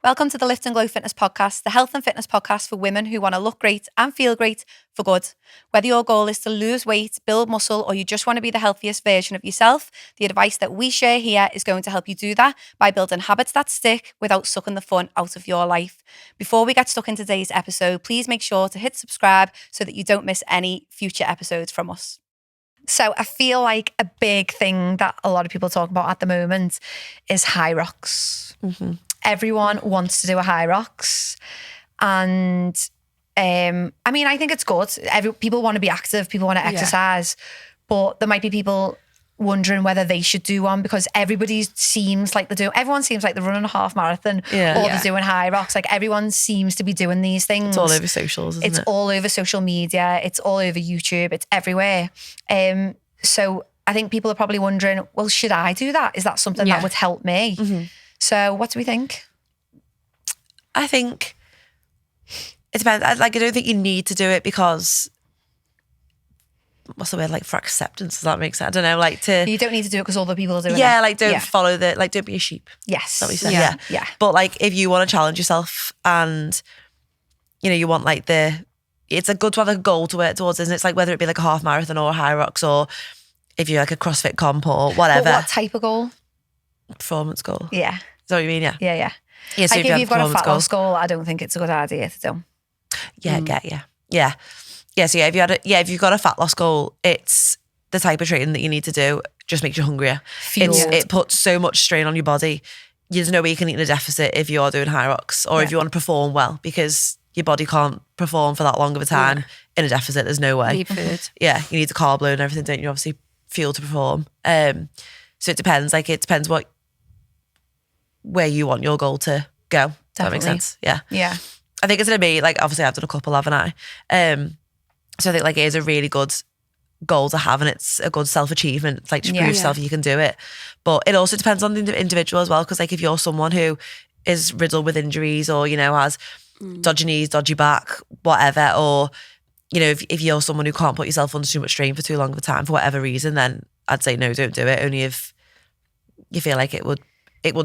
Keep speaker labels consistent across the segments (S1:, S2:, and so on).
S1: Welcome to the Lift and Glow Fitness Podcast, the health and fitness podcast for women who want to look great and feel great for good. Whether your goal is to lose weight, build muscle, or you just want to be the healthiest version of yourself, the advice that we share here is going to help you do that by building habits that stick without sucking the fun out of your life. Before we get stuck in today's episode, please make sure to hit subscribe so that you don't miss any future episodes from us. So I feel like a big thing that a lot of people talk about at the moment is Hyrox. Mm-hmm. Everyone wants to do a Hyrox. And I mean, I think it's good. People want to be active, people want to exercise, but there might be people wondering whether they should do one because everyone seems like they're running a half marathon or they're doing Hyrox. Like everyone seems to be doing these things.
S2: It's all over socials, isn't it?
S1: It's all over social media. It's all over YouTube. It's everywhere. So I think people are probably wondering, well, should I do that? Is that something that would help me? Mm-hmm. So what do we think?
S2: I think it depends. I don't think you need to do it because, what's the word, like for acceptance, does that make sense? I don't know,
S1: you don't need to do it because other people are doing it.
S2: Yeah, like don't follow don't be a sheep.
S1: Yes.
S2: Is that what you said? Yeah. But like if you want to challenge yourself and, you know, you want like it's a good to have a goal to work towards, isn't it? It's like whether it be like a half marathon or a Hyrox or if you're like a CrossFit comp or whatever.
S1: But what type of goal?
S2: Performance goal.
S1: Yeah.
S2: Is that what you mean? Yeah.
S1: Yeah.
S2: Yeah, so
S1: like if you've got a fat loss goal, I don't think it's a good idea to do.
S2: Yeah, Yeah, so if you've got a fat loss goal, it's the type of training that you need to do. Just makes you hungrier. It puts so much strain on your body. There's no way you can eat in a deficit if you're doing Hyrox or if you want to perform well because your body can't perform for that long of a time in a deficit. There's no way.
S3: You need food.
S2: Yeah, you need the carb load and everything, don't you? Obviously, fuel to perform. So it depends. Like it depends where you want your goal to go. Does that make sense? Yeah.
S1: Yeah.
S2: I think it's going to be like, obviously I've done a couple, haven't I? So I think like it is a really good goal to have and it's a good self-achievement. It's like to prove yourself you can do it. But it also depends on the individual as well because like if you're someone who is riddled with injuries or, you know, has dodgy knees, dodgy back, whatever, or, you know, if you're someone who can't put yourself under too much strain for too long of a time for whatever reason, then I'd say no, don't do it. Only if you feel like it wouldn't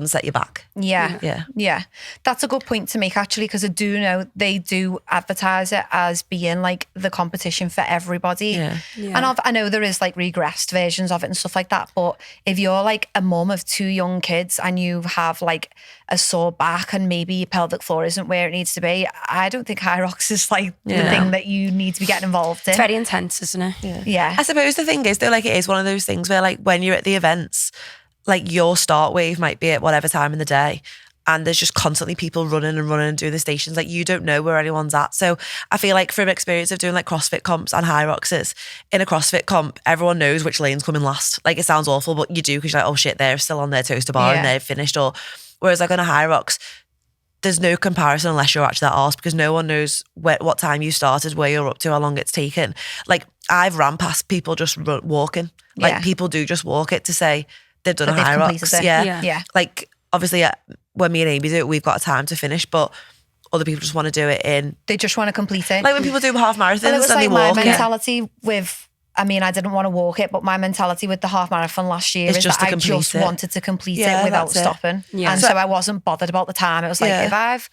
S2: set you back.
S1: Yeah. That's a good point to make actually, because I do know they do advertise it as being like the competition for everybody. Yeah. And I know there is like regressed versions of it and stuff like that. But if you're like a mum of 2 young kids and you have like a sore back and maybe your pelvic floor isn't where it needs to be, I don't think Hyrox is like the thing that you need to be getting involved in.
S3: It's very intense, isn't it?
S1: Yeah.
S2: I suppose the thing is though, like it is one of those things where like when you're at the events, like your start wave might be at whatever time in the day and there's just constantly people running and doing the stations. Like you don't know where anyone's at. So I feel like from experience of doing like CrossFit comps and Hyroxes, in a CrossFit comp, everyone knows which lane's coming last. Like it sounds awful, but you do because you're like, oh shit, they're still on their toaster bar and they're finished. Or whereas like on a Hyrox, there's no comparison unless you're actually that arse because no one knows what time you started, where you're up to, how long it's taken. Like I've ran past people just walking. Like people do just walk it to say, they've done a Hyrox. Yeah. Like obviously when me and Amy do it, we've got a time to finish, but other people just want to do it they just want to complete it. Like when people do half marathons and
S1: like
S2: they walk.
S1: My mentality with, I mean, I didn't want to walk it, but my mentality with the half marathon last year is that I just wanted to complete it without stopping. Yeah. And so I wasn't bothered about the time. It was like, if I've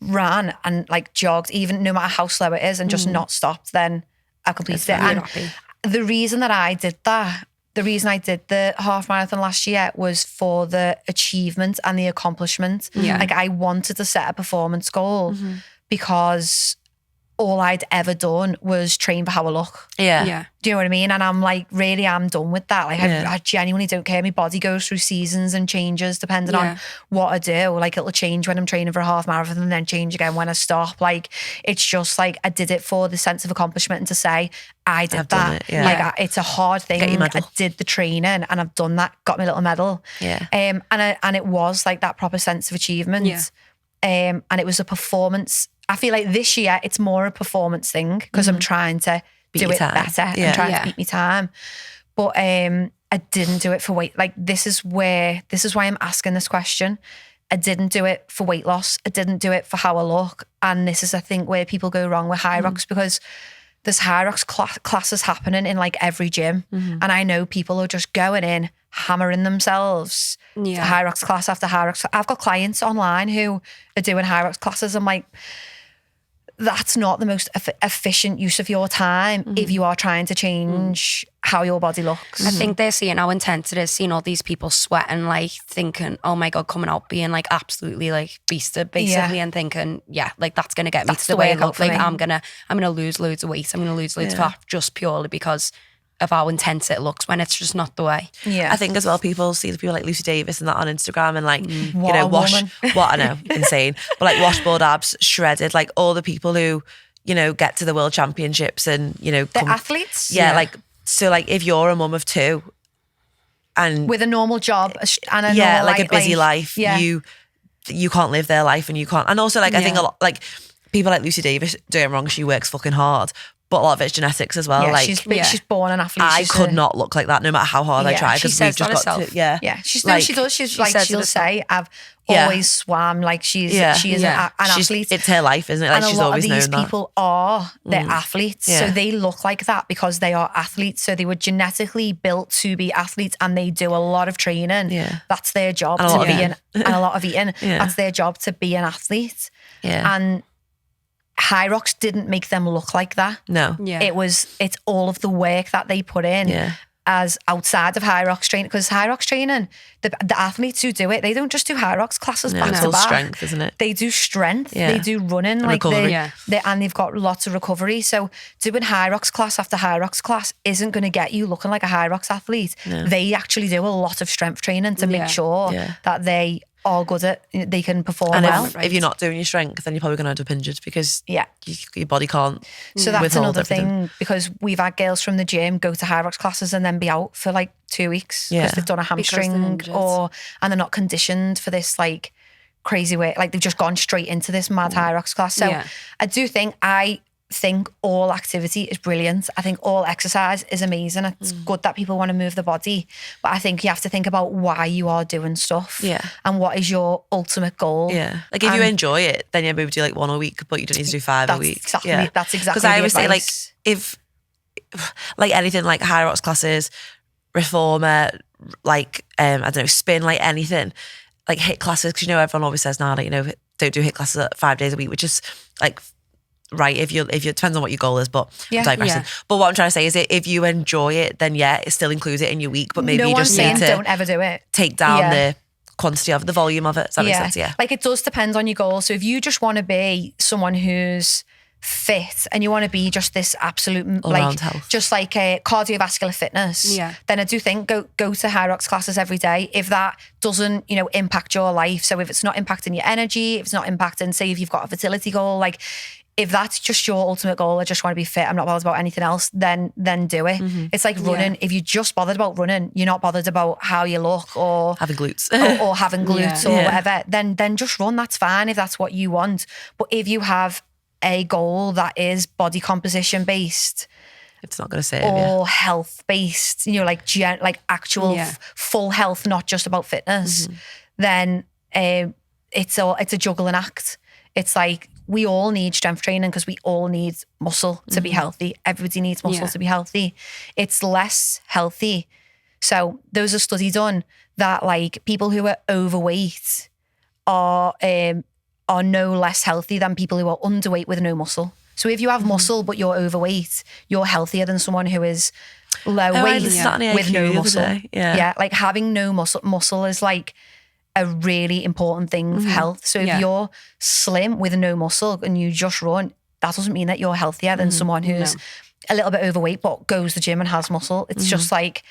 S1: ran and like jogged, even no matter how slow it is and just not stopped, then I completed it. And the reason I did the half marathon last year was for the achievement and the accomplishment. Yeah. Like I wanted to set a performance goal because all I'd ever done was train for how I look.
S2: Yeah.
S1: Do you know what I mean? And I'm like, really, I'm done with that. Like I genuinely don't care. My body goes through seasons and changes depending on what I do. Like it'll change when I'm training for a half marathon and then change again when I stop. Like it's just like I did it for the sense of accomplishment and to say I did that. Like it's a hard thing.
S2: Get your medal.
S1: I did the training and I've done that, got my little medal.
S2: Yeah.
S1: And it was like that proper sense of achievement. Yeah. And it was a performance. I feel like this year it's more a performance thing because I'm trying to do it better and trying to beat my time. But I didn't do it for weight. Like this is why I'm asking this question. I didn't do it for weight loss. I didn't do it for how I look. And this is, I think, where people go wrong with Hyrox because there's Hyrox classes happening in like every gym. And I know people are just going in, hammering themselves Hyrox class after Hyrox. I've got clients online who are doing Hyrox classes. I'm like, that's not the most efficient use of your time if you are trying to change how your body looks.
S3: I think they're seeing how intense it is, seeing all these people sweating, like thinking, oh my God, coming out being like absolutely like beasted basically, and thinking, like that's going to get me to the way I look. Like I'm going to lose loads of weight. I'm going to lose loads of fat just purely because of how intense it looks when it's just not the way.
S2: I think as well, people see the people like Lucy Davis and that on Instagram and like,
S1: What
S2: you know,
S1: a
S2: I know, insane. But like washboard abs, shredded, like all the people who, you know, get to the world championships and, you know,
S1: They're athletes.
S2: like, so like if you're a mum of two and
S1: with a normal job and a normal
S2: like a busy life, you can't live their life and you can't. And also like, I think a lot, like people like Lucy Davis, don't get me wrong, she works fucking hard. But a lot of it's genetics as well.
S1: Yeah,
S2: like
S1: she's born an athlete.
S2: I could not look like that no matter how hard I try.
S3: Because we've just got to,
S1: she does. She's like, she'll say, I've always swam. Like she is an athlete.
S2: It's her life, isn't it? Like
S1: and
S2: she's
S1: a lot
S2: always
S1: of these
S2: known
S1: people are they're athletes, so they look like that because they are athletes. So they were genetically built to be athletes, and they do a lot of training. That's their job to be and a lot of eating. That's their job to be an athlete. And Hyrox didn't make them look like that.
S2: No.
S1: It's all of the work that they put in as outside of Hyrox training. Because Hyrox training, the athletes who do it, they don't just do Hyrox classes back to back.
S2: Strength, isn't it?
S1: They do strength. They do running.
S2: And
S1: like
S2: recovery.
S1: And they've got lots of recovery. So doing Hyrox class after Hyrox class isn't going to get you looking like a Hyrox athlete. No. They actually do a lot of strength training to make sure that they are good at, they can perform
S2: and
S1: well.
S2: If you're not doing your strength, then you're probably going to end up injured because your body can't.
S1: So that's another thing, because we've had girls from the gym go to Hyrox classes and then be out for like 2 weeks because they've done a hamstring and they're not conditioned for this like crazy way. Like they've just gone straight into this mad Hyrox class. So I think all activity is brilliant. I think all exercise is amazing. It's good that people want to move the body, but I think you have to think about why you are doing stuff and what is your ultimate goal.
S2: Like if you enjoy it, then maybe do like 1 a week, but you don't need to do 5 a week.
S1: That's exactly
S2: because I always say like if like anything like Hyrox classes, reformer, like I don't know, spin, like anything, like HIIT classes, because you know everyone always says now that, you know, don't do HIIT classes 5 days a week, which is like right if you depends on what your goal is, but I'm digressing. But what I'm trying to say is if you enjoy it, then it still includes it in your week, but maybe you just need to
S1: don't ever do it.
S2: Take down the quantity of the volume of it. Does that make sense?
S1: Like it does depend on your goal. So if you just want to be someone who's fit and you want to be just this absolute like
S2: health,
S1: just like a cardiovascular fitness, then I do think go to Hyrox classes every day. If that doesn't, you know, impact your life, so if it's not impacting your energy, if it's not impacting, say if you've got a fertility goal, like if that's just your ultimate goal, I just want to be fit, I'm not bothered about anything else, then do it. It's like running. If you're just bothered about running, you're not bothered about how you look or
S2: having glutes
S1: or having glutes or whatever, then just run. That's fine if that's what you want. But if you have a goal that is body composition based,
S2: it's not going to save
S1: or health based, you know, like actual full health, not just about fitness, then it's a juggling act. It's like we all need strength training because we all need muscle to be healthy. Everybody needs muscle to be healthy. It's less healthy. So there's a study done that like people who are overweight are no less healthy than people who are underweight with no muscle. So if you have muscle but you're overweight, you're healthier than someone who is low weight with no muscle. Like having no muscle is like a really important thing for health. So if you're slim with no muscle and you just run, that doesn't mean that you're healthier than someone who's a little bit overweight but goes to the gym and has muscle. It's just like,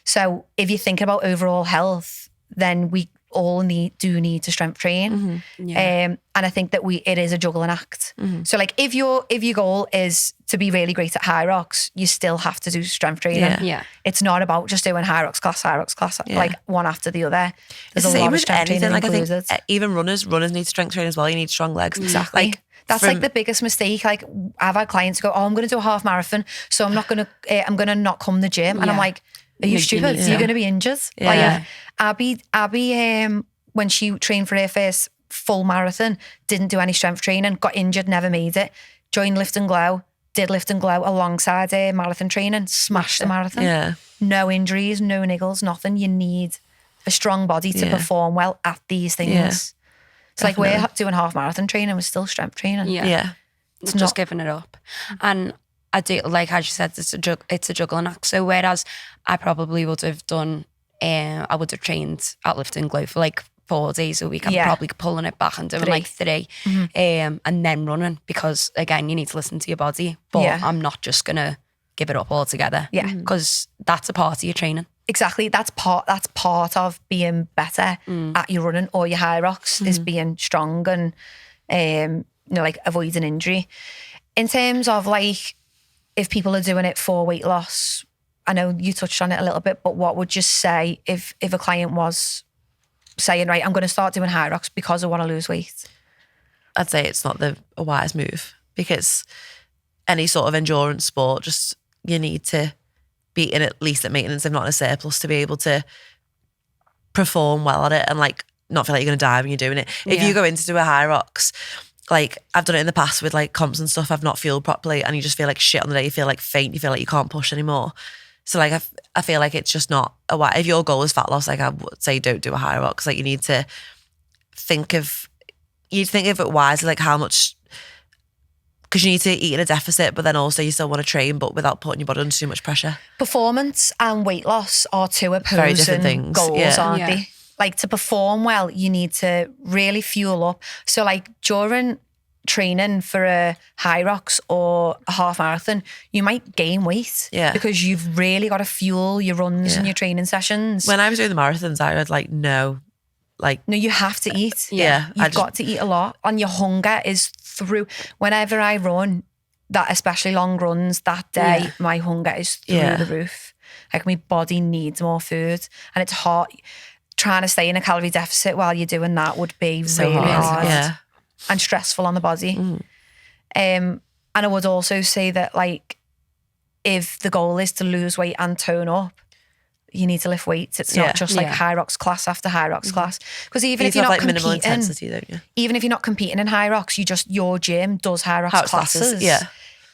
S1: so if you think about overall health, then we all need to strength train. And I think that it is a juggling act. So like if your goal is to be really great at Hyrox, you still have to do strength training. It's not about just doing Hyrox class like one after the other. There's a lot of strength training included.
S2: I think even runners need strength training as well. You need strong legs.
S1: Exactly. Like, that's like the biggest mistake. Like I've had clients go, I'm going to do a half marathon, so I'm going to not come to the gym. And I'm like, are you stupid? You're going to be injured. Like, Abby, when she trained for her first full marathon, didn't do any strength training, got injured, never made it. Joined Lift and Glow, did Lift and Glow alongside her marathon training, smashed the marathon. No injuries, no niggles, nothing. You need a strong body to perform well at these things.
S2: Yeah,
S1: it's like we're doing half marathon training, we're still strength training.
S3: Yeah. It's just giving it up. And I do, like as you said, it's a juggling act. So whereas I probably would have done, I would have trained at Lift and Glow for like 4 days a week. I'm probably pulling it back and doing like 3, and then running, because again, you need to listen to your body. But I'm not just gonna give it up altogether.
S1: Yeah,
S3: because that's a part of your training.
S1: Exactly. That's part of being better at your running or your Hyrox is being strong and like avoiding injury. In terms of like, if people are doing it for weight loss, I know you touched on it a little bit, but what would you say if a client was saying, right, I'm going to start doing Hyrox because I want to lose weight?
S2: I'd say it's not a wise move, because any sort of endurance sport, just you need to be in at least at maintenance, if not in a surplus, to be able to perform well at it and like not feel like you're going to die when you're doing it. If you go in to do a Hyrox, like I've done it in the past with like comps and stuff, I've not fueled properly and you just feel like shit on the day, you feel like faint, you feel like you can't push anymore. So like I feel like it's just not if your goal is fat loss, like I would say don't do a Hyrox. Like you need to think of it wisely, like how much, because you need to eat in a deficit, but then also you still want to train, but without putting your body under too much pressure.
S1: Performance and weight loss are two
S2: Very different
S1: opposing
S2: things,
S1: goals, aren't they? Like to perform well, you need to really fuel up. So like during training for a Hyrox or a half marathon, you might gain weight because you've really got to fuel your runs and your training sessions.
S2: When I was doing the marathons, I would no,
S1: you have to eat.
S2: Yeah.
S1: You've got to eat a lot, and your hunger is through. Whenever I run, that especially long runs, that day, my hunger is through the roof. Like my body needs more food, and it's hard. Trying to stay in a calorie deficit while you're doing that would be
S2: so
S1: really hard
S2: and
S1: stressful on the body. And I would also say that like if the goal is to lose weight and tone up, you need to lift weights. It's not just like Hyrox class after Hyrox class. Because even if you're not competing,
S2: minimal intensity, don't you?
S1: Even if you're not competing in Hyrox, your gym does Hyrox classes.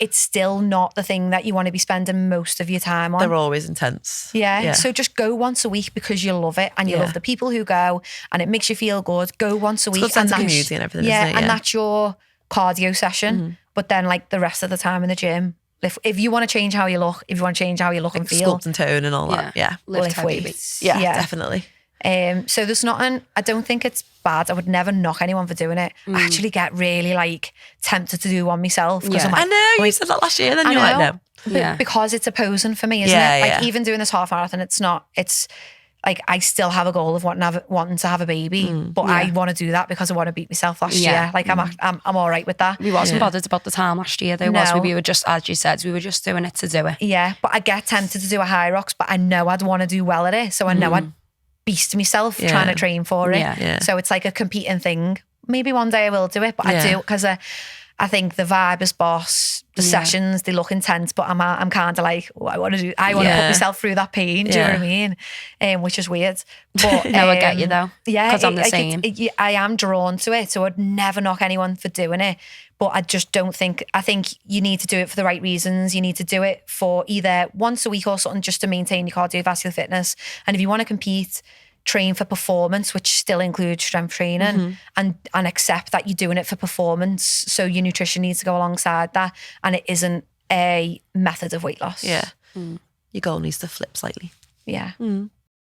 S1: It's still not the thing that you want to be spending most of your time on.
S2: They're always intense.
S1: Yeah. So just go once a week because you love it and you love the people who go and it makes you feel good. Go once a week.
S2: Good sense of community and everything, isn't it?
S1: And that's your cardio session. But then like the rest of the time in the gym, if you want to change how you look, if you want to change how you look and feel.
S2: Sculpt and tone and all that. Yeah.
S1: Lift weights.
S2: Yeah, definitely.
S1: So there's nothing, I don't think it's bad. I would never knock anyone for doing it. I actually get really like tempted to do one myself.
S2: I'm like, I know, you said that last year, then you're like, no.
S1: But because it's opposing for me, isn't it? Like even doing this half marathon, it's like I still have a goal of wanting to have a baby, but I want to do that because I want to beat myself last year. Like I'm all right with that.
S3: We wasn't bothered about the time last year though, was we? We were just, as you said, we were just doing it to do it.
S1: Yeah, but I get tempted to do a Hyrox, but I know I'd want to do well at it. So I know I'd beast myself trying to train for it. So it's like a competing thing. Maybe one day I will do it, but I do because I think the vibe is boss. The sessions, they look intense, but I'm kind of like, I want to put myself through that pain. Do you know what I mean? Which is weird. But
S3: no, I get you though.
S1: Yeah,
S3: because I'm the same.
S1: I am drawn to it, so I'd never knock anyone for doing it. But I just don't think. I think you need to do it for the right reasons. You need to do it for either once a week or something just to maintain your cardiovascular fitness. And if you want to compete, train for performance, which still includes strength training, and accept that you're doing it for performance. So your nutrition needs to go alongside that, and it isn't a method of weight loss.
S2: Yeah. Your goal needs to flip slightly.
S1: Yeah.